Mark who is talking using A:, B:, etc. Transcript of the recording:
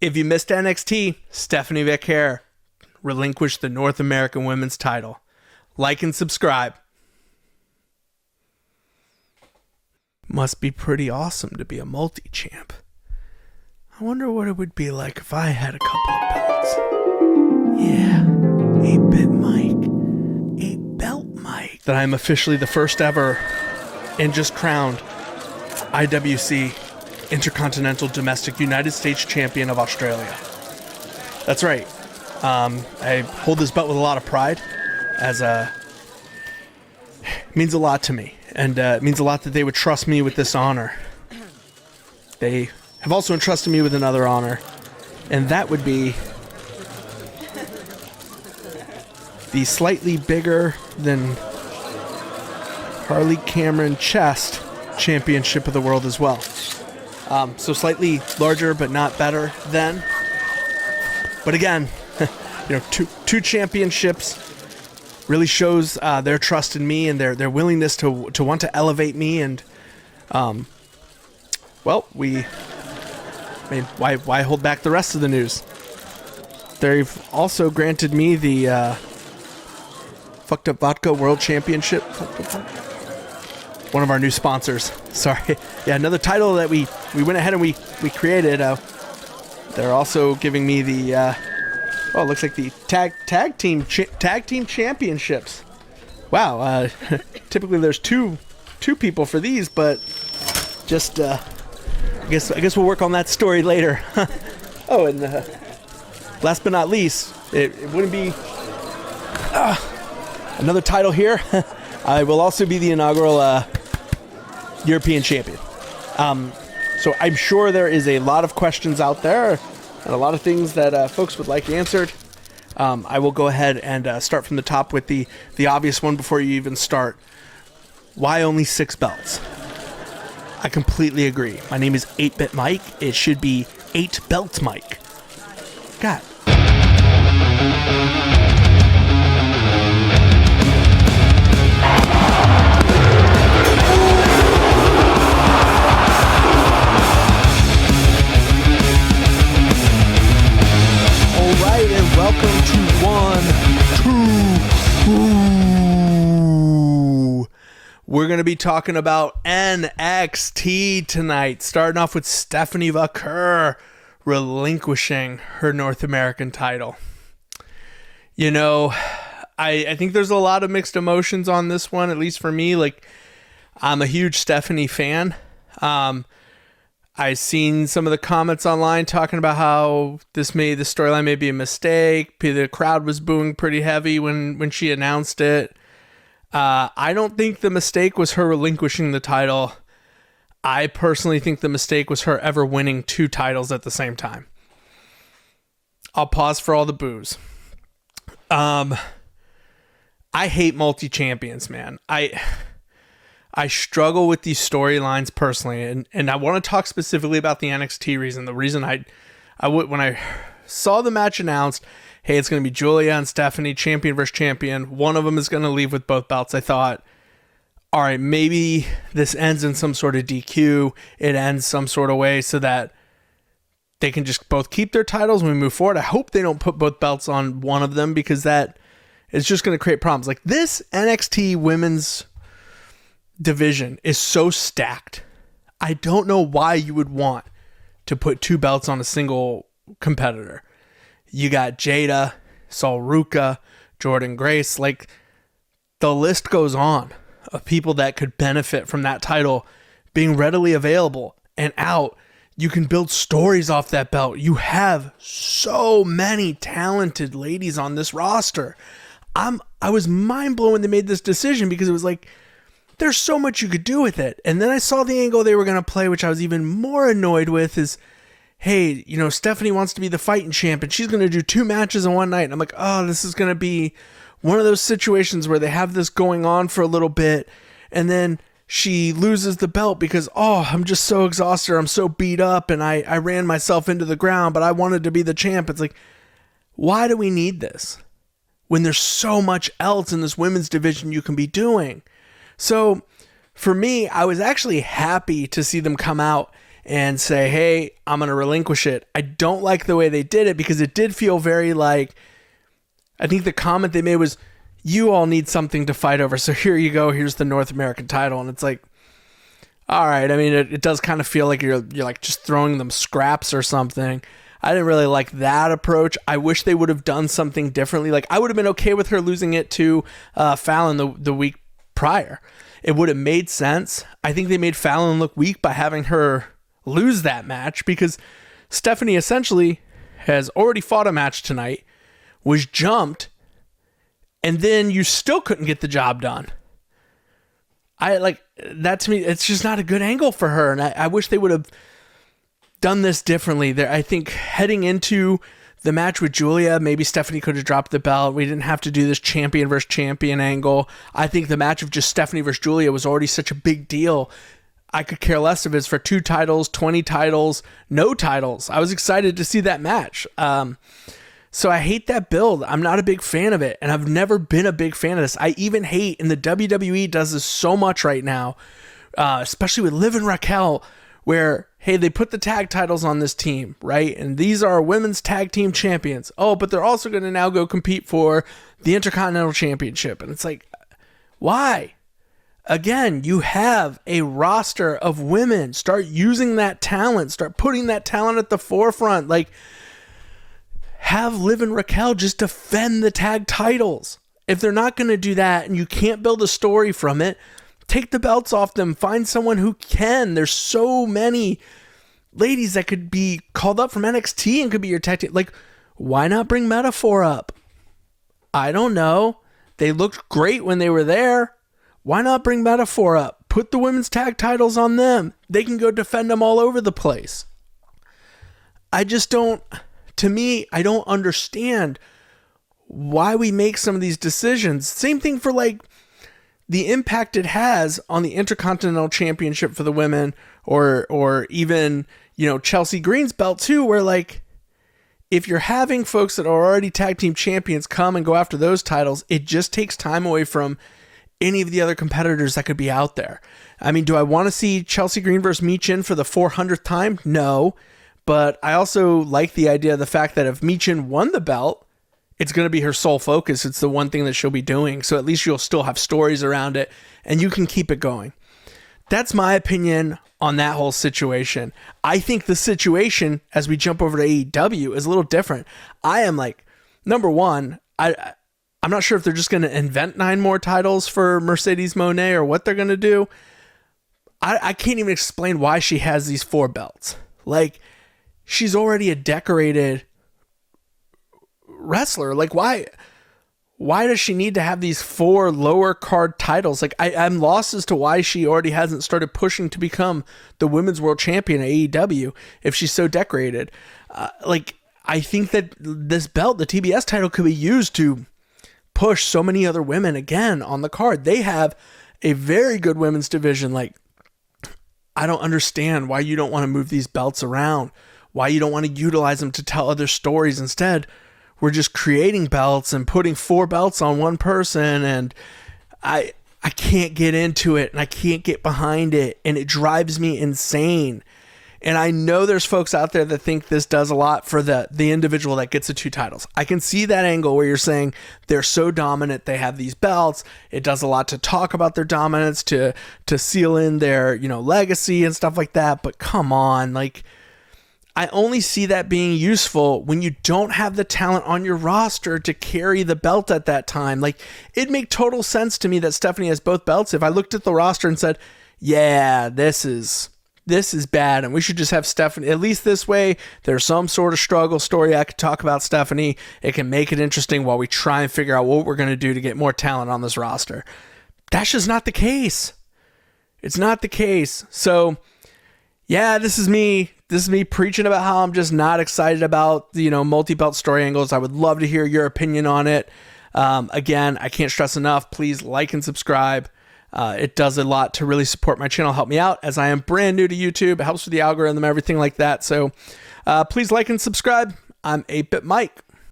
A: If you missed NXT, Stephanie Vaquer relinquished the North American Women's title. Like and subscribe. Must be pretty awesome to be a multi-champ. I wonder what it would be like if I had a couple of belts. Yeah, 8-bit Mike. 8-belt Mike. That I'm officially the first ever and just crowned IWC Intercontinental Domestic United States Champion of Australia. That's right. I hold this belt with a lot of pride, as it means a lot to me, and it means a lot that they would trust me with this honor. They have also entrusted me with another honor, and that would be the slightly bigger than Harley Cameron chest championship of the world as well. So slightly larger, but not better than. But again, two championships really shows their trust in me and their willingness to want to elevate me. And why hold back the rest of the news? They've also granted me the Fucked Up Vodka World Championship. One of our new sponsors. Sorry. Yeah, another title that we went ahead and we created. They're also giving me the it looks like the tag team championships. Wow. Typically there's two people for these, but just I guess we'll work on that story later. Oh, and last but not least, it wouldn't be another title here. I will also be the inaugural European champion. So I'm sure there is a lot of questions out there and a lot of things that folks would like answered. I will go ahead and start from the top with the obvious one before you even start. Why only 6 belts? I completely agree. My name is 8-bit Mike. It should be 8-belt Mike. God. Welcome to 1, 2, We're going to be talking about NXT tonight, starting off with Stephanie Vaquer relinquishing her North American title. I think there's a lot of mixed emotions on this one, at least for me. Like, I'm a huge Stephanie fan. I've seen some of the comments online talking about how the storyline may be a mistake. The crowd was booing pretty heavy when she announced it. I don't think the mistake was her relinquishing the title. I personally think the mistake was her ever winning 2 titles at the same time. I'll pause for all the boos. I hate multi-champions, man. I struggle with these storylines personally, and I want to talk specifically about the NXT reason. The reason I would, when I saw the match announced, hey, it's going to be Julia and Stephanie, champion versus champion. One of them is going to leave with both belts. I thought, all right, maybe this ends in some sort of DQ. It ends some sort of way so that they can just both keep their titles when we move forward. I hope they don't put both belts on one of them, because that is just going to create problems. Like, this NXT women's division is so stacked. I don't know why you would want to put 2 belts on a single competitor. You got Jada, Sol Ruka, Jordan Grace. Like, the list goes on of people that could benefit from that title being readily available and out. You can build stories off that belt. You have so many talented ladies on this roster. I was mind blown when they made this decision, because it was like, there's so much you could do with it. And then I saw the angle they were going to play, which I was even more annoyed with, is, hey, Stephanie wants to be the fighting champ, and she's going to do 2 matches in one night. And I'm like, oh, this is going to be one of those situations where they have this going on for a little bit, and then she loses the belt because, oh, I'm just so exhausted, I'm so beat up, and I ran myself into the ground, but I wanted to be the champ. It's like, why do we need this when there's so much else in this women's division you can be doing? So for me, I was actually happy to see them come out and say, hey, I'm going to relinquish it. I don't like the way they did it because it did feel very like, I think the comment they made was, you all need something to fight over. So here you go. Here's the North American title. And it's like, all right. I mean, it does kind of feel like you're like just throwing them scraps or something. I didn't really like that approach. I wish they would have done something differently. Like, I would have been okay with her losing it to Fallon the week prior. It would have made sense. I think they made Fallon look weak by having her lose that match because Stephanie essentially has already fought a match tonight, was jumped, and then you still couldn't get the job done. I like that. To me, it's just not a good angle for her, and I wish they would have done this differently. There, I think heading into the match with Julia, maybe Stephanie could have dropped the belt. We didn't have to do this champion versus champion angle. I think the match of just Stephanie versus Julia was already such a big deal. I could care less if it's for 2 titles, 20 titles, no titles. I was excited to see that match. So I hate that build. I'm not a big fan of it, and I've never been a big fan of this. I even hate, and the WWE does this so much right now, especially with Liv and Raquel, where, hey, they put the tag titles on this team, right? And these are women's tag team champions. Oh, but they're also going to now go compete for the Intercontinental Championship. And it's like, why? Again, you have a roster of women. Start using that talent. Start putting that talent at the forefront. Like, have Liv and Raquel just defend the tag titles. If they're not going to do that and you can't build a story from it, take the belts off them. Find someone who can. There's so many ladies that could be called up from NXT and could be your tag team. Like, why not bring Metaphor up? I don't know. They looked great when they were there. Why not bring Metaphor up? Put the women's tag titles on them. They can go defend them all over the place. I just don't, to me, I don't understand why we make some of these decisions. Same thing for like the impact it has on the Intercontinental Championship for the women, or even, you know, Chelsea Green's belt too, where like, if you're having folks that are already tag team champions come and go after those titles, it just takes time away from any of the other competitors that could be out there. I mean, do I want to see Chelsea Green versus Michin for the 400th time? No. But I also like the idea of the fact that if Michin won the belt, it's going to be her sole focus. It's the one thing that she'll be doing. So at least you'll still have stories around it and you can keep it going. That's my opinion on that whole situation. I think the situation, as we jump over to AEW, is a little different. I am like, number one, I'm not sure if they're just going to invent 9 more titles for Mercedes Moné or what they're going to do. I can't even explain why she has these 4 belts. Like, she's already a decorated wrestler. Like, why does she need to have these 4 lower card titles? Like, I'm lost as to why she already hasn't started pushing to become the women's world champion at AEW if she's so decorated. I think that this belt, the TBS title, could be used to push so many other women again on the card. They have a very good women's division. Like, I don't understand why you don't want to move these belts around, why you don't want to utilize them to tell other stories. Instead, we're just creating belts and putting 4 belts on one person, and I can't get into it, and I can't get behind it, and it drives me insane. And I know there's folks out there that think this does a lot for the individual that gets the 2 titles. I can see that angle where you're saying they're so dominant, they have these belts. It does a lot to talk about their dominance, to seal in their, you know, legacy and stuff like that. But come on, like, I only see that being useful when you don't have the talent on your roster to carry the belt at that time. Like, it'd make total sense to me that Stephanie has both belts if I looked at the roster and said, yeah, this is bad, and we should just have Stephanie. At least this way, there's some sort of struggle story I could talk about Stephanie. It can make it interesting while we try and figure out what we're going to do to get more talent on this roster. That's just not the case. It's not the case. So, yeah, this is me preaching about how I'm just not excited about the, you know, multi-belt story angles. I would love to hear your opinion on it. Again, I can't stress enough. Please like and subscribe. It does a lot to really support my channel, help me out, as I am brand new to YouTube. It helps with the algorithm, everything like that. So please like and subscribe. I'm 8-Bit Mike.